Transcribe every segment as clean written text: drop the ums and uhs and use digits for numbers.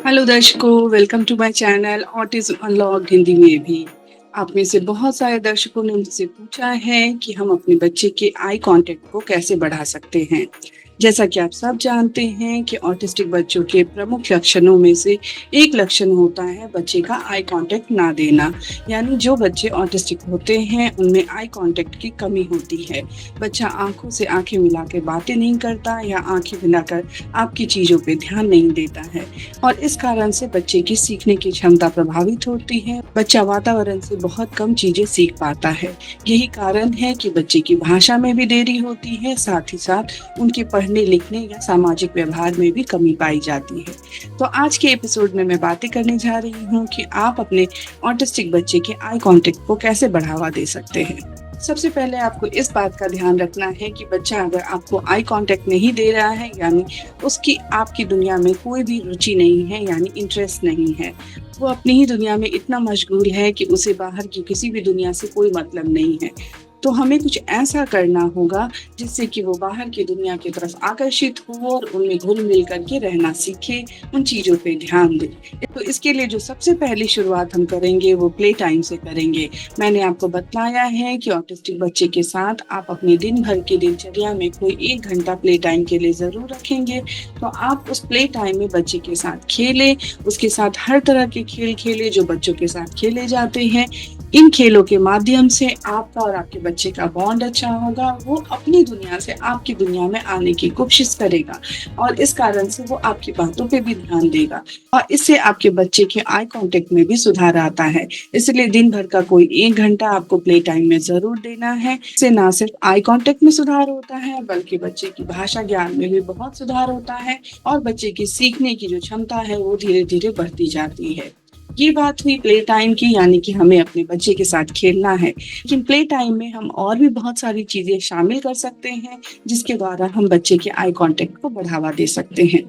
Hello दर्शकों, welcome to my channel autism unlocked Hindi में भी। आप में से बहुत सारे दर्शकों ने मुझसे पूछा है कि हम अपने बच्चे के आई कांटेक्ट को कैसे बढ़ा सकते हैं। जैसा कि आप सब जानते हैं कि ऑटिस्टिक बच्चों के प्रमुख लक्षणों में से एक लक्षण होता है बच्चे का आई कांटेक्ट ना देना। यानी जो बच्चे ऑटिस्टिक होते हैं उनमें आई कांटेक्ट की कमी होती है। बच्चा आंखों से आंखें मिला के बातें नहीं करता या आंखें मिलाकर आपकी चीज़ों पे ध्यान नहीं देता है और इस कारण से बच्चे की सीखने की क्षमता प्रभावित होती है। बच्चा वातावरण से बहुत कम चीजें सीख पाता है। यही कारण है कि बच्चे की भाषा में भी देरी होती है, साथ ही साथ उनके पढ़ने लिखने या सामाजिक व्यवहार में भी कमी पाई जाती है। तो आज के एपिसोड में मैं बातें करने जा रही हूँ कि आप अपने ऑटिस्टिक बच्चे के आई कांटेक्ट को कैसे बढ़ावा दे सकते हैं। सबसे पहले आपको इस बात का ध्यान रखना है कि बच्चा अगर आपको आई कांटेक्ट नहीं दे रहा है, यानी उसकी आपकी दुनिया में कोई भी रुचि नहीं है, यानी इंटरेस्ट नहीं है, वो अपनी ही दुनिया में इतना मशगूल है कि उसे बाहर की किसी भी दुनिया से कोई मतलब नहीं है, तो हमें कुछ ऐसा करना होगा जिससे कि वो बाहर की दुनिया की तरफ आकर्षित हो और उनमें घुल मिल करके रहना सीखे, उन चीज़ों पे ध्यान दे। तो इसके लिए जो सबसे पहली शुरुआत हम करेंगे वो प्ले टाइम से करेंगे। मैंने आपको बताया है कि ऑटिस्टिक बच्चे के साथ आप अपने दिन भर की दिनचर्या में कोई 1 घंटा प्ले टाइम के लिए ज़रूर रखेंगे। तो आप उस प्ले टाइम में बच्चे के साथ खेलें, उसके साथ हर तरह के खेल खेलें जो बच्चों के साथ खेले जाते हैं। इन खेलों के माध्यम से आपका और आपके बच्चे का बॉन्ड अच्छा होगा। वो अपनी दुनिया से आपकी दुनिया में आने की कोशिश करेगा और इस कारण से वो आपकी बातों पे भी ध्यान देगा और इससे आपके बच्चे के आई कांटेक्ट में भी सुधार आता है। इसलिए दिन भर का कोई 1 घंटा आपको प्ले टाइम में ज़रूर देना है। इससे ना सिर्फ आई कांटेक्ट में सुधार होता है बल्कि बच्चे की भाषा ज्ञान में भी बहुत सुधार होता है और बच्चे की सीखने की जो क्षमता है वो धीरे-धीरे बढ़ती जाती है। ये बात हुई प्ले टाइम की, यानी कि हमें अपने बच्चे के साथ खेलना है। लेकिन प्ले टाइम में हम और भी बहुत सारी चीज़ें शामिल कर सकते हैं जिसके द्वारा हम बच्चे के आई कांटेक्ट को बढ़ावा दे सकते हैं।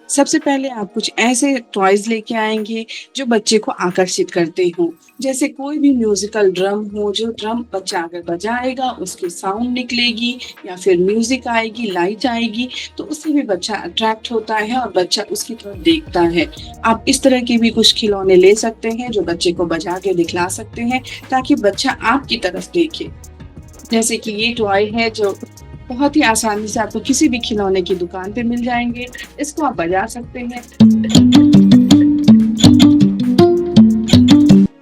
सबसे पहले आप कुछ ऐसे टॉयज़ लेके आएँगे जो बच्चे को आकर्षित करते हों। जैसे कोई भी म्यूज़िकल ड्रम हो, जो ड्रम बच्चा अगर बजाएगा उसकी साउंड निकलेगी या फिर म्यूज़िक आएगी, लाइट आएगी, तो उससे भी बच्चा अट्रैक्ट होता है और बच्चा उसकी तरफ देखता है। आप इस तरह के भी कुछ खिलौने ले सकते हैं जो बच्चे को बजा के दिखला सकते हैं ताकि बच्चा आपकी तरफ देखे। जैसे कि ये टॉय है जो बहुत ही आसानी से आपको किसी भी खिलौने की दुकान पे मिल जाएँगे। इसको आप बजा सकते हैं।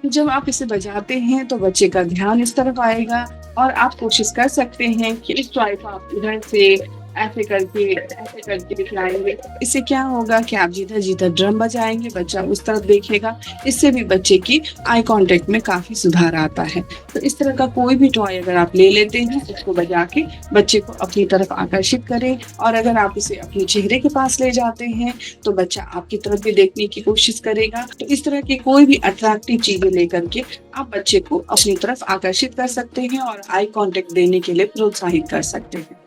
जब आप इसे बजाते हैं तो बच्चे का ध्यान इस तरफ आएगा और आप कोशिश कर सकते हैं कि इस टॉय को आप इधर से ऐसे करके दिखलाएँगे। इससे क्या होगा कि आप जिधर-जिधर ड्रम बजाएँगे बच्चा उस तरफ देखेगा। इससे भी बच्चे की आई कॉन्टैक्ट में काफ़ी सुधार आता है। तो इस तरह का कोई भी टॉय अगर आप ले लेते हैं उसको बजा के बच्चे को अपनी तरफ आकर्षित करें और अगर आप उसे अपने चेहरे के पास ले जाते हैं तो बच्चा आपकी तरफ भी देखने की कोशिश करेगा। तो इस तरह की कोई भी अट्रैक्टिव चीज़ें लेकर के आप बच्चे को अपनी तरफ आकर्षित कर सकते हैं और आई कॉन्टैक्ट देने के लिए प्रोत्साहित कर सकते हैं।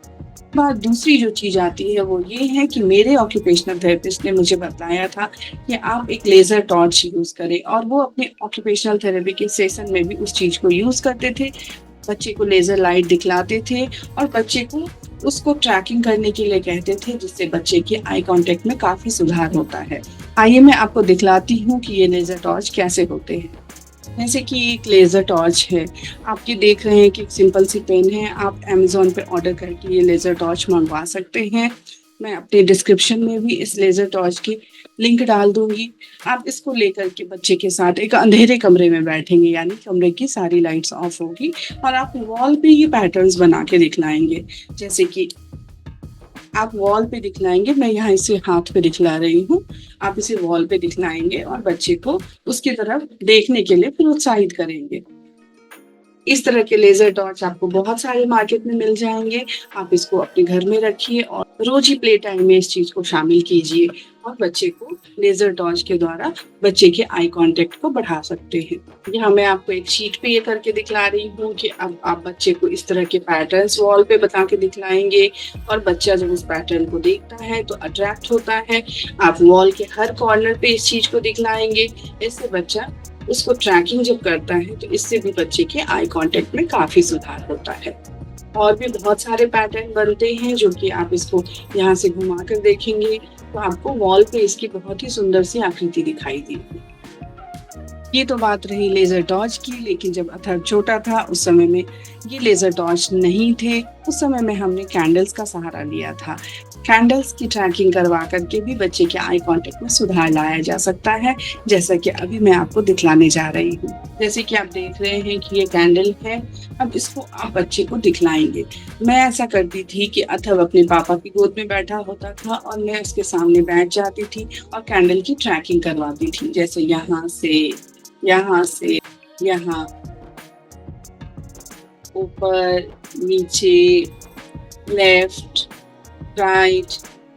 बात दूसरी जो चीज़ आती है वो ये है कि मेरे ऑक्यूपेशनल थेरेपिस्ट ने मुझे बताया था कि आप एक लेज़र टॉर्च यूज़ करें और वो अपने ऑक्यूपेशनल थेरेपी के सेशन में भी उस चीज़ को यूज़ करते थे। बच्चे को लेज़र लाइट दिखलाते थे और बच्चे को उसको ट्रैकिंग करने के लिए कहते थे जिससे बच्चे के आई कॉन्टैक्ट में काफ़ी सुधार होता है। आइए मैं आपको दिखलाती हूँ कि ये लेज़र टॉर्च कैसे होते हैं। जैसे कि एक लेज़र टॉर्च है, आप ये देख रहे हैं कि एक सिंपल सी पेन है, आप अमेज़न पे ऑर्डर करके ये लेज़र टॉर्च मँगवा सकते हैं। मैं अपने डिस्क्रिप्शन में भी इस लेज़र टॉर्च की लिंक डाल दूँगी। आप इसको लेकर के बच्चे के साथ एक अंधेरे कमरे में बैठेंगे, यानी कमरे की सारी लाइट्स ऑफ होगी और आप वॉल पे ये पैटर्न्स बना के दिखलाएँगे। जैसे कि आप वॉल पे दिखलाएँगे, मैं यहाँ इसे हाथ पे दिखला रही हूँ। आप इसे वॉल पे दिखलाएँगे और बच्चे को उसकी तरफ देखने के लिए प्रोत्साहित करेंगे। इस तरह के लेज़र टॉर्च आपको बहुत सारे मार्केट में मिल जाएँगे। आप इसको अपने घर में रखिए और रोज़ ही प्ले टाइम में इस चीज़ को शामिल कीजिए और बच्चे को लेज़र टॉर्च के द्वारा बच्चे के आई कॉन्टैक्ट को बढ़ा सकते हैं। यहाँ मैं आपको एक शीट पे ये करके दिखला रही हूँ कि अब आप बच्चे को इस तरह के पैटर्न्स वॉल पे बता के दिखलाएँगे और बच्चा जब उस पैटर्न को देखता है तो अट्रैक्ट होता है। आप वॉल के हर कॉर्नर पे इस चीज़ को दिखलाएँगे। इससे बच्चा उसको ट्रैकिंग जब करता है तो इससे भी बच्चे के आई कॉन्टैक्ट में काफ़ी सुधार होता है। और भी बहुत सारे पैटर्न बनते हैं जो कि आप इसको यहाँ से घुमा कर देखेंगे। तो आपको वॉल पे इसकी बहुत ही सुंदर सी आकृति दिखाई देगी। ये तो बात रही लेज़र टॉर्च की, लेकिन जब अथर्व छोटा था उस समय में ये लेज़र टॉर्च नहीं थे। उस समय में हमने कैंडल्स का सहारा लिया था। कैंडल्स की ट्रैकिंग करवा करके भी बच्चे के आई कॉन्टैक्ट में सुधार लाया जा सकता है, जैसा कि अभी मैं आपको दिखलाने जा रही हूँ। जैसे कि आप देख रहे हैं कि ये कैंडल है, अब इसको आप बच्चे को दिखलाएंगे। मैं ऐसा करती थी कि अथर्व अपने पापा की गोद में बैठा होता था और मैं उसके सामने बैठ जाती थी और कैंडल की ट्रैकिंग करवाती थी, जैसे यहाँ से यहाँ, ऊपर, नीचे, लेफ्ट, राइट,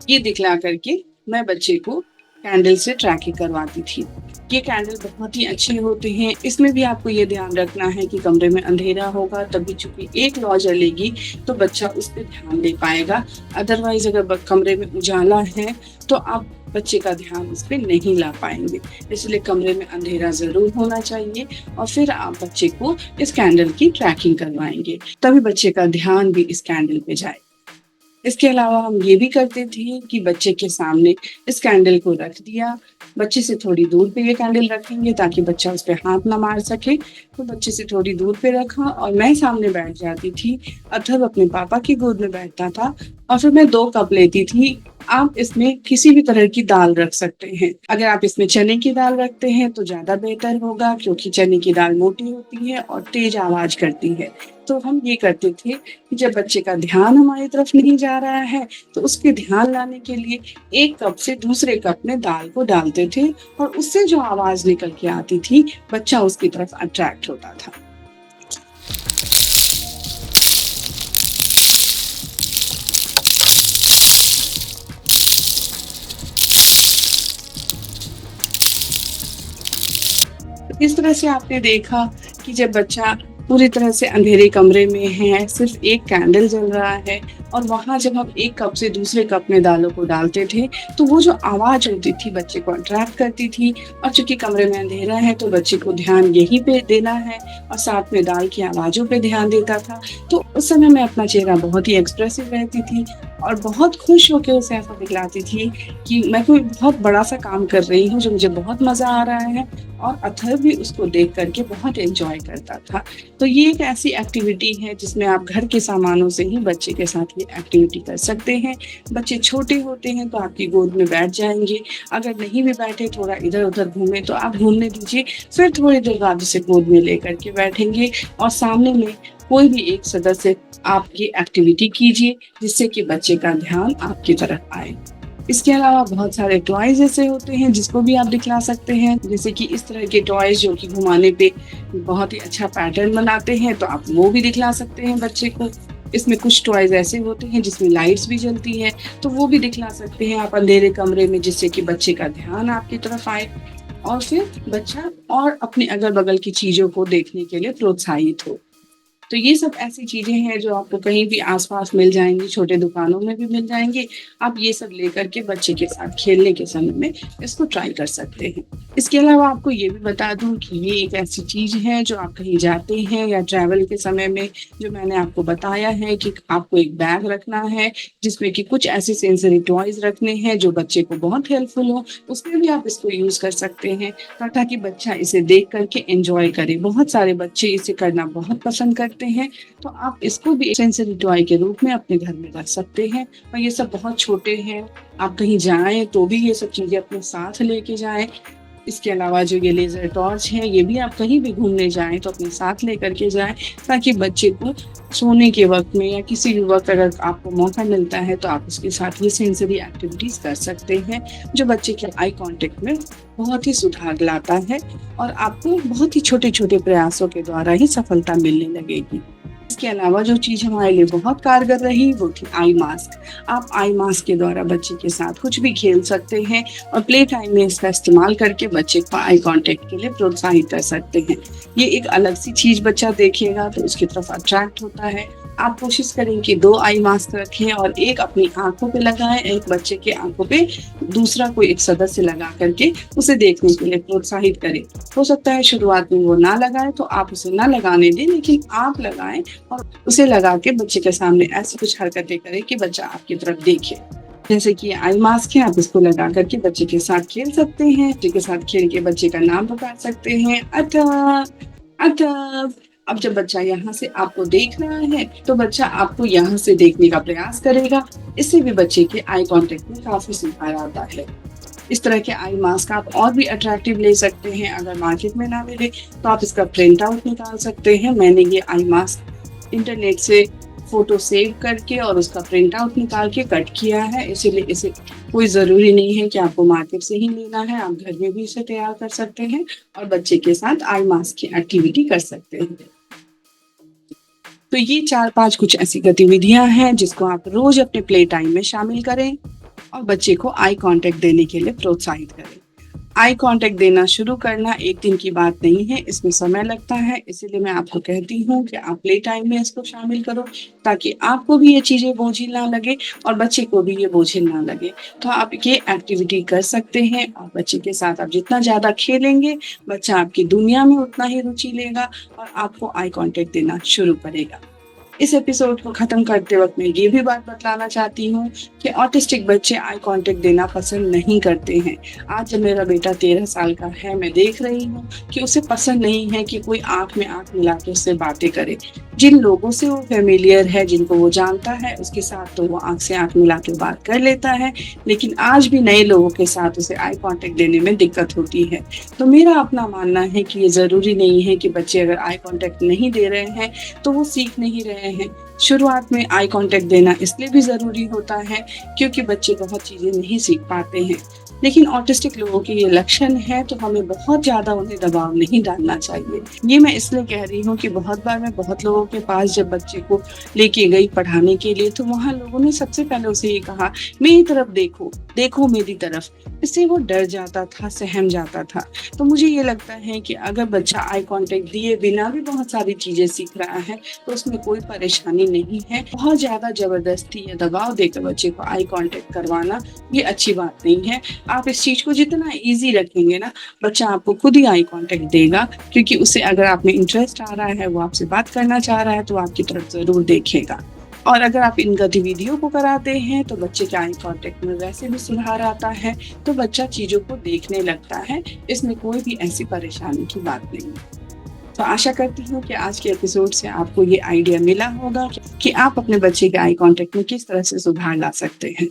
ये दिखला करके मैं बच्चे को कैंडल से ट्रैकिंग करवाती थी। ये कैंडल बहुत ही अच्छे होते हैं। इसमें भी आपको ये ध्यान रखना है कि कमरे में अंधेरा होगा, तभी चूंकि एक लौ जलेगी तो बच्चा उस पर ध्यान दे पाएगा। अदरवाइज अगर कमरे में उजाला है तो आप बच्चे का ध्यान उस पर नहीं ला पाएंगे। इसलिए कमरे में अंधेरा जरूर होना चाहिए और फिर आप बच्चे को इस कैंडल की ट्रैकिंग करवाएंगे, तभी बच्चे का ध्यान भी इस कैंडल पे जाए। इसके अलावा हम ये भी करते थे कि बच्चे के सामने इस कैंडल को रख दिया, बच्चे से थोड़ी दूर पे ये कैंडल रखेंगे ताकि बच्चा उस पर हाथ ना मार सके। तो बच्चे से थोड़ी दूर पे रखा और मैं सामने बैठ जाती थी। अथर्व अपने पापा की गोद में बैठता था और फिर मैं 2 कप लेती थी। आप इसमें किसी भी तरह की दाल रख सकते हैं। अगर आप इसमें चने की दाल रखते हैं तो ज्यादा बेहतर होगा, क्योंकि चने की दाल मोटी होती है और तेज आवाज करती है। तो हम ये करते थे कि जब बच्चे का ध्यान हमारी तरफ नहीं जा रहा है तो उसके ध्यान लाने के लिए 1 कप से दूसरे कप में दाल को डालते थे और उससे जो आवाज निकल के आती थी बच्चा उसकी तरफ अट्रैक्ट होता था। इस तरह से आपने देखा कि जब बच्चा पूरी तरह से अंधेरे कमरे में है, सिर्फ एक कैंडल जल रहा है और वहाँ जब हम 1 कप से दूसरे कप में दालों को डालते थे तो वो जो आवाज होती थी बच्चे को अट्रैक्ट करती थी। और चूंकि कमरे में अंधेरा है तो बच्चे को ध्यान यहीं पे देना है और साथ में दाल की आवाजों पे ध्यान देता था। तो उस समय मैं अपना चेहरा बहुत ही एक्सप्रेसिव रहती थी और बहुत खुश होकर उसे ऐसा दिखलाती थी कि मैं कोई बहुत बड़ा सा काम कर रही हूँ जो मुझे बहुत मजा आ रहा है। और अथर्व भी उसको देख करके बहुत एंजॉय करता था। तो ये एक ऐसी एक्टिविटी है जिसमें आप घर के सामानों से ही बच्चे के साथ ये एक्टिविटी कर सकते हैं। बच्चे छोटे होते हैं तो आपकी गोद में बैठ जाएंगे, अगर नहीं भी बैठे थोड़ा इधर उधर घूमे तो आप घूमने दीजिए, फिर थोड़ी देर बाद उसे गोद में लेकर के बैठेंगे और सामने में कोई भी एक सदस्य आप ये एक्टिविटी कीजिए जिससे कि बच्चे का ध्यान आपकी तरफ आए। इसके अलावा बहुत सारे टॉयज ऐसे होते हैं जिसको भी आप दिखला सकते हैं, जैसे कि इस तरह के टॉयज जो कि घुमाने पे बहुत ही अच्छा पैटर्न बनाते हैं, तो आप वो भी दिखला सकते हैं बच्चे को। इसमें कुछ टॉयज ऐसे होते हैं जिसमें लाइट्स भी जलती है, तो वो भी दिखला सकते हैं आप अंधेरे कमरे में, जिससे कि बच्चे का ध्यान आपकी तरफ आए और फिर बच्चा और अपने अगल बगल की चीजों को देखने के लिए प्रोत्साहित हो। तो ये सब ऐसी चीजें हैं जो आपको कहीं भी आसपास मिल जाएंगी, छोटे दुकानों में भी मिल जाएंगे। आप ये सब लेकर के बच्चे के साथ खेलने के समय में इसको ट्राई कर सकते हैं। इसके अलावा आपको ये भी बता दूं कि ये एक ऐसी चीज है जो आप कहीं जाते हैं या ट्रैवल के समय में, जो मैंने आपको बताया है कि आपको एक बैग रखना है जिसमें कि कुछ ऐसे सेंसरी टॉयज रखने हैं जो बच्चे को बहुत हेल्पफुल हो, उसमें भी आप इसको यूज कर सकते हैं ताकि बच्चा इसे देख करके एंजॉय करे। बहुत सारे बच्चे इसे करना बहुत पसंद करते हैं, तो आप इसको भी सेंसरी टॉय के रूप में अपने घर में रख सकते हैं। और ये सब बहुत छोटे हैं, आप कहीं जाएं तो भी ये सब चीजें अपने साथ लेके जाएं। इसके अलावा जो ये लेजर टॉर्च है ये भी आप कहीं भी घूमने जाएं तो अपने साथ लेकर के जाएं, ताकि बच्चे को सोने के वक्त में या किसी भी वक्त अगर आपको मौका मिलता है तो आप उसके साथ ये सेंसरी एक्टिविटीज कर सकते हैं, जो बच्चे के आई कांटेक्ट में बहुत ही सुधार लाता है और आपको बहुत ही छोटे छोटे प्रयासों के द्वारा ही सफलता मिलने लगेगी। इसके अलावा जो चीज हमारे लिए बहुत कारगर रही वो थी आई मास्क। आप आई मास्क के द्वारा बच्चे के साथ कुछ भी खेल सकते हैं और प्ले टाइम में इसका इस्तेमाल करके बच्चे को आई कांटेक्ट के लिए प्रोत्साहित कर सकते हैं। ये एक अलग सी चीज बच्चा देखेगा तो उसकी तरफ अट्रैक्ट होता है। आप कोशिश करें कि 2 आई मास्क रखें और एक अपनी आंखों पे लगाएं, एक बच्चे के आंखों पे दूसरा कोई एक सदस्य लगा करके उसे देखने के लिए प्रोत्साहित करें। हो सकता है शुरुआत में वो ना लगाए तो आप उसे ना लगाने दें, लेकिन आप लगाएं और उसे लगा के बच्चे के सामने ऐसी कुछ हरकतें करें कि बच्चा आपकी तरफ देखे। जैसे कि आई मास्क है, आप इसको लगा करके बच्चे के साथ खेल सकते हैं। बच्चे के साथ खेल के बच्चे का नाम पुकार सकते हैं, अटक, अटक। अब जब बच्चा यहाँ से आपको देख रहा है, तो बच्चा आपको यहाँ से देखने का प्रयास करेगा। इससे भी बच्चे के आई कॉन्टेक्ट में काफ़ी सुधार आता है। इस तरह के आई मास्क आप और भी अट्रैक्टिव ले सकते हैं। अगर मार्केट में ना मिले, तो आप इसका प्रिंट आउट निकाल सकते हैं। मैंने ये आई मास्क इंटरनेट से फ़ोटो सेव करके और उसका प्रिंट आउट निकाल के कट किया है, इसीलिए इसे कोई ज़रूरी नहीं है कि आपको मार्केट से ही लेना है। आप घर में भी इसे तैयार कर सकते हैं और बच्चे के साथ आई मास्क की एक्टिविटी कर सकते हैं। तो ये 4-5 कुछ ऐसी गतिविधियाँ हैं जिसको आप रोज़ अपने प्ले टाइम में शामिल करें और बच्चे को आई कॉन्टैक्ट देने के लिए प्रोत्साहित करें। आई कॉन्टैक्ट देना शुरू करना एक दिन की बात नहीं है, इसमें समय लगता है। इसीलिए मैं आपको कहती हूँ कि आप प्ले टाइम में इसको शामिल करो, ताकि आपको भी ये चीज़ें बोझिल ना लगे और बच्चे को भी ये बोझिल ना लगे। तो आप ये एक्टिविटी कर सकते हैं और बच्चे के साथ आप जितना ज़्यादा खेलेंगे, बच्चा आपकी दुनिया में उतना ही रुचि लेगा और आपको आई कॉन्टैक्ट देना शुरू करेगा। इस एपिसोड को खत्म करते वक्त मैं ये भी बात बतलाना चाहती हूँ कि ऑटिस्टिक बच्चे आई कांटेक्ट देना पसंद नहीं करते हैं। आज जब मेरा बेटा 13 साल का है, मैं देख रही हूँ कि उसे पसंद नहीं है कि कोई आंख में आंख मिला के उससे बातें करे। जिन लोगों से वो फेमिलियर है, जिनको वो जानता है, उसके साथ तो वो आंख से आंख मिला के बात कर लेता है, लेकिन आज भी नए लोगों के साथ उसे आई कांटेक्ट देने में दिक्कत होती है। तो मेरा अपना मानना है कि ये ज़रूरी नहीं है कि बच्चे अगर आई कांटेक्ट नहीं दे रहे हैं तो वो सीख नहीं रहे हैं। शुरुआत में आई कांटेक्ट देना इसलिए भी ज़रूरी होता है क्योंकि बच्चे बहुत चीज़ें नहीं सीख पाते हैं। लेकिन ऑटिस्टिक लोगों के ये लक्षण है, तो हमें बहुत ज़्यादा उन्हें दबाव नहीं डालना चाहिए। ये मैं इसलिए कह रही हूँ कि बहुत बार मैं बहुत लोगों के पास जब बच्चे को लेके गई पढ़ाने के लिए, तो वहाँ लोगों ने सबसे पहले उसे ये कहा, मेरी तरफ देखो, देखो मेरी तरफ। इससे वो डर जाता था, सहम जाता था। तो मुझे ये लगता है कि अगर बच्चा आई कांटेक्ट दिए बिना भी बहुत सारी चीज़ें सीख रहा है, तो उसमें कोई परेशानी नहीं है। बहुत ज़्यादा ज़बरदस्ती या दबाव देकर बच्चे को आई कांटेक्ट करवाना ये अच्छी बात नहीं है। आप इस चीज़ को जितना ईज़ी रखेंगे ना, बच्चा आपको खुद ही आई कांटेक्ट देगा, क्योंकि उसे अगर आप में इंटरेस्ट आ रहा है, वो आपसे बात करना चाह रहा है, तो आपकी तरफ ज़रूर देखेगा। और अगर आप इन गतिविधियों को कराते हैं, तो बच्चे के आई कांटेक्ट में वैसे भी सुधार आता है, तो बच्चा चीज़ों को देखने लगता है। इसमें कोई भी ऐसी परेशानी की बात नहीं है। तो आशा करती हूँ कि आज के एपिसोड से आपको ये आइडिया मिला होगा कि आप अपने बच्चे के आई कांटेक्ट में किस तरह से सुधार ला सकते हैं।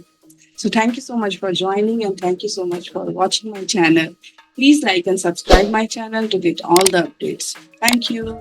So thank you so much for joining and thank you so much for watching my channel. Please like and subscribe my channel to get all the updates. Thank you.